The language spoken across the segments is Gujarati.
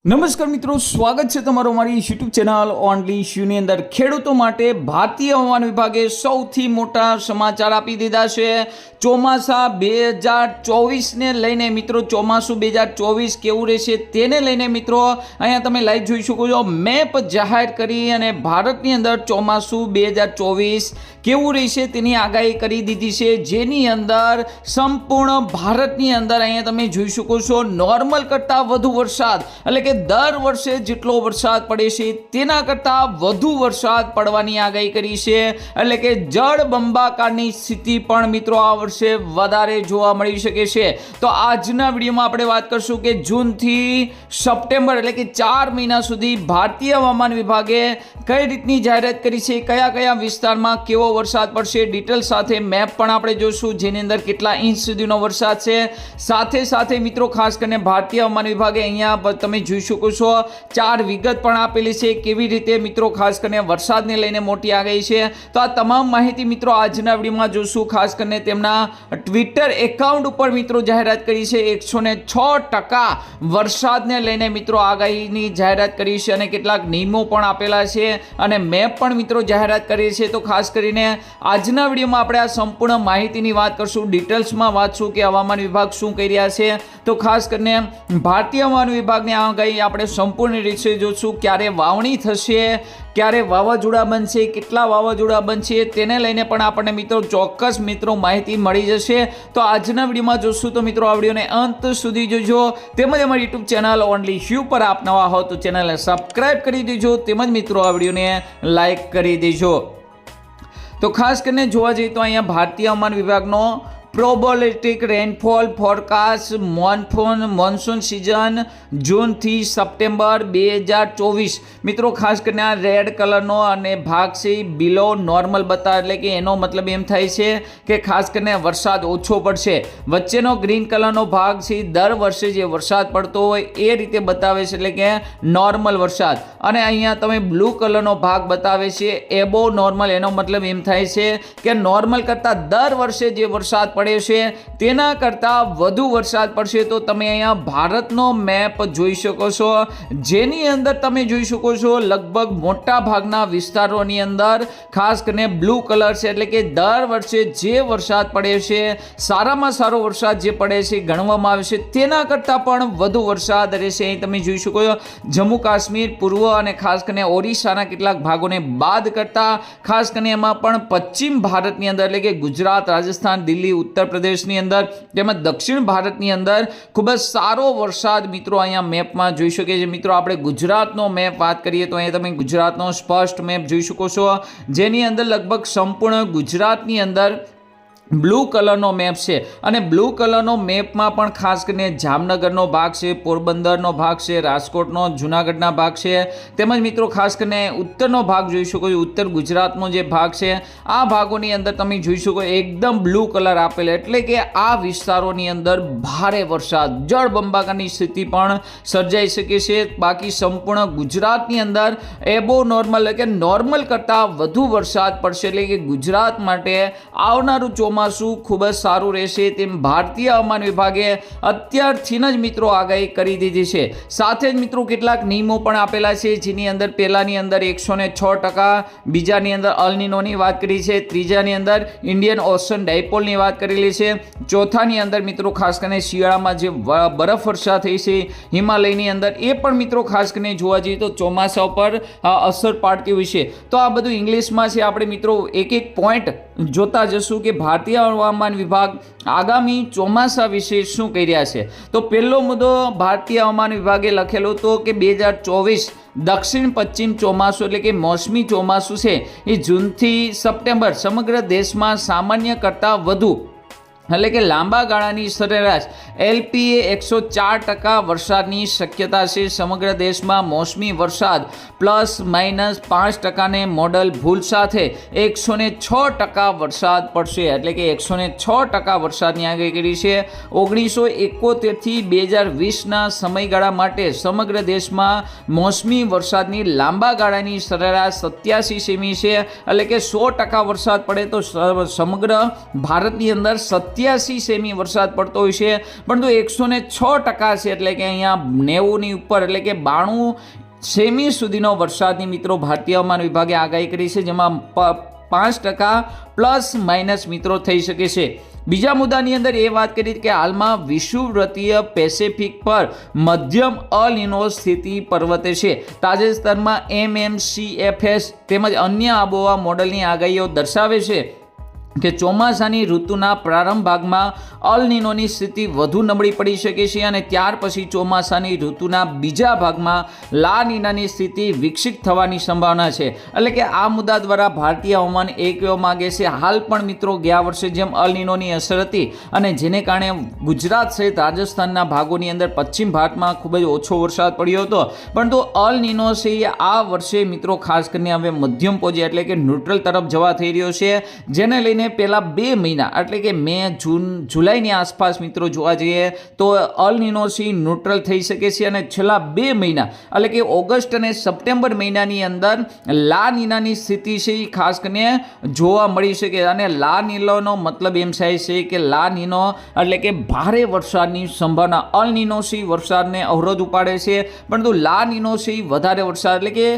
નમસ્કાર મિત્રો, સ્વાગત છે તમારું અમારી યુટ્યુબ ચેનલ ઓનલી ઇશ્યુની અંદર। ખેડૂતો માટે ભારતીય હવામાન વિભાગે સૌથી મોટા સમાચાર આપી દીધા છે। ચોમાસા 2024ને લઈને મિત્રો, ચોમાસું 2024 કેવું રહેશે તેને લઈને મિત્રો અહીંયા તમે લાઈવ જોઈ શકો છો। મેપ જાહેર કરી અને ભારતની અંદર ચોમાસું 2024 કેવું રહેશે તેની આગાહી કરી દીધી છે, જેની અંદર સંપૂર્ણ ભારતની અંદર અહીંયા તમે જોઈ શકો છો નોર્મલ કરતાં વધુ વરસાદ, એટલે કે દર વર્ષે જેટલો વરસાદ પડે છે તેના કરતાં વધુ વરસાદ પડવાની આગાહી કરી છે। એટલે કે જળબંબાકારની સ્થિતિ પણ મિત્રો આ વર્ષે વધારે જોવા મળી શકે છે। તો આજના વિડીયોમાં આપણે વાત કરશું કે જૂનથી સપ્ટેમ્બર એટલે કે 4 મહિના સુધી ભારતીય હવામાન વિભાગે કઈ રીતની જાહેરાત કરી છે, કયા કયા વિસ્તારમાં કેવો વરસાદ પડશે, ડિટેલ સાથે મેપ પણ આપણે જોશું જેની અંદર કેટલા ઇંચ સુધીનો વરસાદ છે। સાથે સાથે મિત્રો ખાસ કરીને ભારતીય હવામાન વિભાગે અહીંયા તમે જોઈ શકો છો 4 વિગત પણ આપેલી છે, કેવી રીતે મિત્રો ખાસ કરીને વરસાદને લઈને મોટી આગાહી છે। તો આ તમામ માહિતી મિત્રો આજના વિડીયોમાં જોશું। ખાસ કરીને તેમના ટ્વિટર એકાઉન્ટ ઉપર મિત્રો જાહેરાત કરી છે, 106% વરસાદને લઈને મિત્રો આગાહીની જાહેરાત કરી છે અને કેટલાક નિયમો પણ આપેલા છે અને મેપ પણ મિત્રો જાહેરાત કરી છે। તો ખાસ કરીને આજના વિડીયોમાં આપણે આ સંપૂર્ણ માહિતીની વાત કરશું, ડિટેલ્સમાં વાંચશું કે હવામાન વિભાગ શું કહી રહ્યા છે। તો ખાસ કરીને ભારતીય હવામાન વિભાગની આગાહી આપણે સંપૂર્ણ રીતે જોશું, ક્યારે વાવણી થશે, ક્યારે વાવાઝોડા બનશે, કેટલા વાવાઝોડા બનશે તેને લઈને પણ આપણને મિત્રો ચોક્કસ મિત્રો માહિતી મળી જશે। તો આજના વિડીયોમાં જોશું, તો મિત્રો આ વિડીયોને અંત સુધી જોજો। તેમજ અમારી યુટ્યુબ ચેનલ ઓનલી ઇશ્યુ પર આપ નવા હો તો ચેનલને સબસ્ક્રાઇબ કરી દેજો, તેમજ મિત્રો આ વિડીયોને લાઇક કરી દેજો। તો ખાસ કરીને જોવા જઈએ તો અહીંયા ભારતીય હવામાન વિભાગનો probabilistic rainfall forecast monsoon season જૂનથી સપ્ટેમ્બર 2024 મિત્રો ખાસ કરીને આ રેડ કલરનો અને ભાગ છે બિલો નોર્મલ બતાવે, એટલે કે એનો મતલબ એમ થાય છે કે ખાસ કરીને વરસાદ ઓછો પડશે। વચ્ચેનો ગ્રીન કલરનો ભાગ છે દર વર્ષે જે વરસાદ પડતો હોય એ રીતે બતાવે છે, એટલે કે નોર્મલ વરસાદ। અને અહીંયા તમે બ્લુ કલરનો ભાગ બતાવે છે એબો નોર્મલ, એનો મતલબ એમ થાય છે કે નોર્મલ કરતાં દર વર્ષે જે વરસાદ પડે છે તેના કરતાં વધુ વરસાદ પડશે। તો તમે અહીંયા ભારતનો મેપ જોઈ શકો છો, જેની અંદર તમે જોઈ શકો છો લગભગ મોટા ભાગના વિસ્તારોની અંદર ખાસ કરીને બ્લુ કલર છે, એટલે કે દર વર્ષે જે વરસાદ પડે છે, સારામાં સારો વરસાદ જે પડે છે ગણવામાં આવે છે તેના કરતાં પણ વધુ વરસાદ રહેશે। અહીં તમે જોઈ શકો છો જમ્મુ કાશ્મીર, પૂર્વ અને ખાસ કરીને ઓરિસ્સાના કેટલાક ભાગોને બાદ કરતા ખાસ કરીને એમાં પણ પશ્ચિમ ભારતની અંદર એટલે કે ગુજરાત, રાજસ્થાન, દિલ્હી, ઉત્તર પ્રદેશની અંદર તેમજ દક્ષિણ ભારતની અંદર ખૂબ જ સારો વરસાદ મિત્રો અહીંયા મેપમાં જોઈ શકે છે। મિત્રો આપણે ગુજરાતનો મેપ વાત કરીએ તો અહીંયા તમે ગુજરાતનો સ્પષ્ટ મેપ જોઈ શકો છો, જેની અંદર લગભગ સંપૂર્ણ ગુજરાતની અંદર બ્લુ કલરનો મેપ છે અને બ્લુ કલરનો મેપમાં પણ ખાસ કરીને જામનગરનો ભાગ છે, પોરબંદરનો ભાગ છે, રાજકોટનો, જૂનાગઢના ભાગ છે, તેમજ મિત્રો ખાસ કરીને ઉત્તરનો ભાગ જોઈ શકો છો, ઉત્તર ગુજરાતનો જે ભાગ છે આ ભાગોની અંદર તમે જોઈ શકો એકદમ બ્લુ કલર આપેલ, એટલે કે આ વિસ્તારોની અંદર ભારે વરસાદ, જળબંબાકારની સ્થિતિ પણ સર્જાઈ શકે છે। બાકી સંપૂર્ણ ગુજરાતની અંદર એબો નોર્મલ એટલે કે નોર્મલ કરતાં વધુ વરસાદ પડશે, એટલે કે ગુજરાત માટે આવનારું ચોમાસું ખૂબ જ સારું રહેશે તેમ ભારતીય હવામાન વિભાગે અત્યારથી જ મિત્રો આગાહી કરી દીધી છે। સાથે જ મિત્રો કેટલાક નિયમો પણ આપેલા છે, જેની અંદર પહેલાની અંદર 106%, બીજાની અંદર અલનીનોની વાત કરી છે, ત્રીજાની અંદર ઇન્ડિયન ઓશન ડાયપોલની વાત કરેલી છે, ચોથાની અંદર મિત્રો ખાસ કરીને શિયાળામાં જે બરફ વર્ષા થઈ છે હિમાલયની અંદર એ પણ મિત્રો ખાસ કરીને જોવા જઈએ તો ચોમાસા ઉપર અસર પાડતી હોય છે। તો આ બધું ઇંગ્લિશમાં છે, આપણે મિત્રો એક એક પોઈન્ટ જોતા જશું કે ભારતીય હવામાન વિભાગ આગામી ચોમાસા વિશે શું કહી રહ્યા છે। તો પહેલો મુદ્દો ભારતીય હવામાન વિભાગે લખેલો હતો કે 2024 દક્ષિણ પશ્ચિમ ચોમાસું એટલે કે મોસમી ચોમાસું છે એ જૂનથી સપ્ટેમ્બર સમગ્ર દેશમાં સામાન્ય કરતાં વધુ એટલે કે લાંબા ગાળાની સરેરાશ એલપીએ 104% વરસાદની શક્યતા છે। સમગ્ર દેશમાં મોસમી વરસાદ ±5%ને મોડલ ભૂલ સાથે 106% વરસાદ પડશે, એટલે કે 106% વરસાદની આગાહી કરી છે। 1971 થી 2020ના સમયગાળા માટે સમગ્ર દેશમાં મોસમી વરસાદની લાંબા ગાળાની સરેરાશ 87 સેમી છે, એટલે કે 100% વરસાદ પડે તો સમગ્ર ભારતની અંદર 87 87 સેમી વરસાદ પડતો હોય છે, પરંતુ 106% છે, એટલે કે અહીંયા 90ની ઉપર એટલે કે 92 સેમી સુધીનો વરસાદની મિત્રો ભારતીય હવામાન વિભાગે આગાહી કરી છે, જેમાં 5% પ્લસ માઇનસ મિત્રો થઈ શકે છે. બીજા મુદ્દાની અંદર એ વાત કરી કે હાલમાં વિષુવવૃત્તીય પેસિફિક પર મધ્યમ અલ નિનો સ્થિતિ પર્વતે છે. તાજેતરમાં MMCFS તેમજ અન્ય આબોહવા મોડલની આગાહીઓ દર્શાવે છે કે ચોમાસાની ઋતુના પ્રારંભ ભાગમાં અલ નિનોની સ્થિતિ વધુ નબળી પડી શકે છે અને ત્યાર પછી ચોમાસાની ઋતુના બીજા ભાગમાં લા નિનાની સ્થિતિ વિકસિત થવાની સંભાવના છે. એટલે કે આ મુદ્દા દ્વારા ભારતીય હવામાન એ કહેવા માગે છે હાલ પણ મિત્રો ગયા વર્ષે જેમ અલ નિનોની અસર હતી અને જેને કારણે ગુજરાત સહિત રાજસ્થાનના ભાગોની અંદર પશ્ચિમ ભારતમાં ખૂબ જ ઓછો વરસાદ પડ્યો હતો, પરંતુ અલ નિનો છે આ વર્ષે મિત્રો ખાસ કરીને હવે મધ્યમ પહોંચે એટલે કે ન્યુટ્રલ તરફ જવા થઈ રહ્યો છે, જેને લઈને પહેલા 2 મહિના એટલે કે મે, જૂન, જુલાઈની આસપાસ મિત્રો જોવા જઈએ તો અલ નિનો સી ન્યુટ્રલ થઈ શકે છે અને છેલ્લા 2 મહિના એટલે કે ઓગસ્ટ અને સપ્ટેમ્બર મહિનાની અંદર લા નિનાની સ્થિતિ છે એ ખાસ કરીને જોવા મળી શકે. અને લા નિનોનો મતલબ એમ થાય છે કે લા નિનો એટલે કે ભારે વરસાદની સંભાવના. અલ નિનો સી વરસાદને અવરોધ ઉપાડે છે, પરંતુ લા નિનો સી વધારે વરસાદ એટલે કે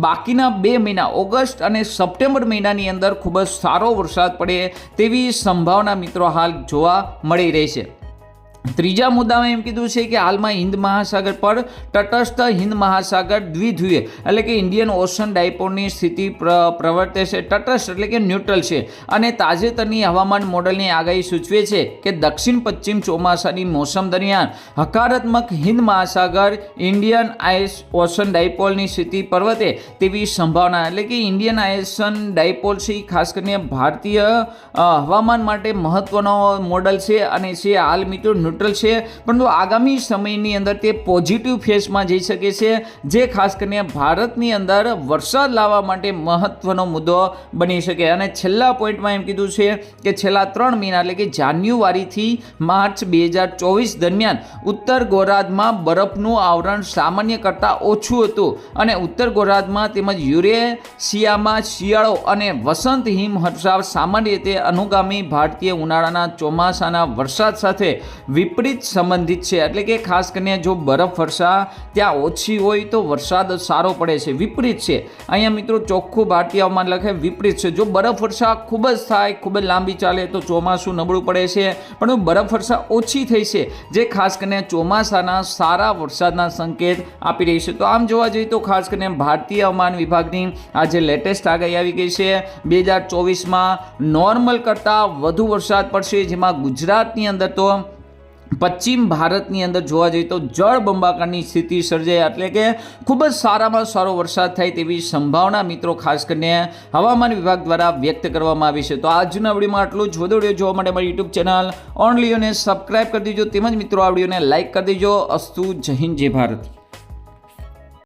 બાકીના 2 મહિના ઓગસ્ટ અને સપ્ટેમ્બર મહિનાની અંદર ખૂબ જ સારો વરસાદ પડે તેવી સંભાવના મિત્રો હાલ જોવા મળી રહી છે. ત્રીજા મુદ્દામાં એમ કીધું છે કે હાલમાં હિન્દ મહાસાગર પર તટસ્થ હિન્દ મહાસાગર દ્વિધ્રુવીય એટલે કે ઇન્ડિયન ઓશન ડાયપોલની સ્થિતિ પ્રવર્તે છે. તટસ્થ એટલે કે ન્યુટ્રલ છે અને તાજેતરની હવામાન મોડલની આગાહી સૂચવે છે કે દક્ષિણ પશ્ચિમ ચોમાસાની મોસમ દરમિયાન હકારાત્મક હિન્દ મહાસાગર ઇન્ડિયન ઓશન ડાયપોલની સ્થિતિ પ્રવર્તે તેવી સંભાવના. એટલે કે ઇન્ડિયન ઓશન ડાયપોલ છે ખાસ કરીને ભારતીય હવામાન માટે મહત્વનો મોડલ છે અને છે હાલ મિત્રો ન્યુટ્રલ છે, પરંતુ આગામી સમયની અંદર તે પોઝિટિવ ફેઝમાં જઈ શકે છે, જે ખાસ કરીને ભારતની અંદર વરસાદ લાવવા માટે મહત્વનો મુદ્દો બની શકે. અને છેલ્લા પોઈન્ટમાં એમ કીધું છે કે છેલ્લા 3 મહિના એટલે કે જાન્યુઆરીથી માર્ચ 2024 દરમિયાન ઉત્તર ગોળાર્ધમાં બરફનું આવરણ સામાન્ય કરતાં ઓછું હતું અને ઉત્તર ગોળાર્ધમાં તેમજ યુરેશિયામાં શિયાળો અને વસંત હિમવર્ષાવ સામાન્ય રીતે અનુગામી ભારતીય ઉનાળાના ચોમાસાના વરસાદ સાથે વિપરીત સંબંધિત છે. એટલે કે ખાસ કરીને જો બરફ વર્ષા ત્યાં ઓછી હોય તો વરસાદ સારો પડે છે, વિપરીત છે. અહીંયા મિત્રો ચોખ્ખું ભારતીય હવામાન લખે વિપરીત છે. જો બરફ વર્ષા ખૂબ જ થાય, ખૂબ જ લાંબી ચાલે તો ચોમાસું નબળું પડે છે, પરંતુ બરફ વર્ષા ઓછી થઈ છે જે ખાસ કરીને ચોમાસાના સારા વરસાદના સંકેત આપી રહી છે. તો આમ જોવા જઈએ તો ખાસ કરીને ભારતીય હવામાન વિભાગની આ જે લેટેસ્ટ આગાહી આવી ગઈ છે 2024માં નોર્મલ કરતાં વધુ વરસાદ પડશે, જેમાં ગુજરાતની અંદર તો પશ્ચિમ ભારતની અંદર જોવા જઈએ તો જળબંબાકારની સ્થિતિ સર્જાય એટલે કે ખૂબ જ સારામાં સારો વરસાદ થાય તેવી સંભાવના મિત્રો ખાસ કરીને હવામાન વિભાગ દ્વારા વ્યક્ત કરવામાં આવી છે. તો આજના વિડીયોમાં આટલું જ. વધુ વિડીયો જોવા માટે મારી યુટ્યુબ ચેનલ ઓનલીઓને સબસ્ક્રાઈબ કરી દેજો, તેમજ મિત્રો આ વિડીયોને લાઇક કરી દેજો. અસ્તુ. જય હિન્દ, જય ભારત.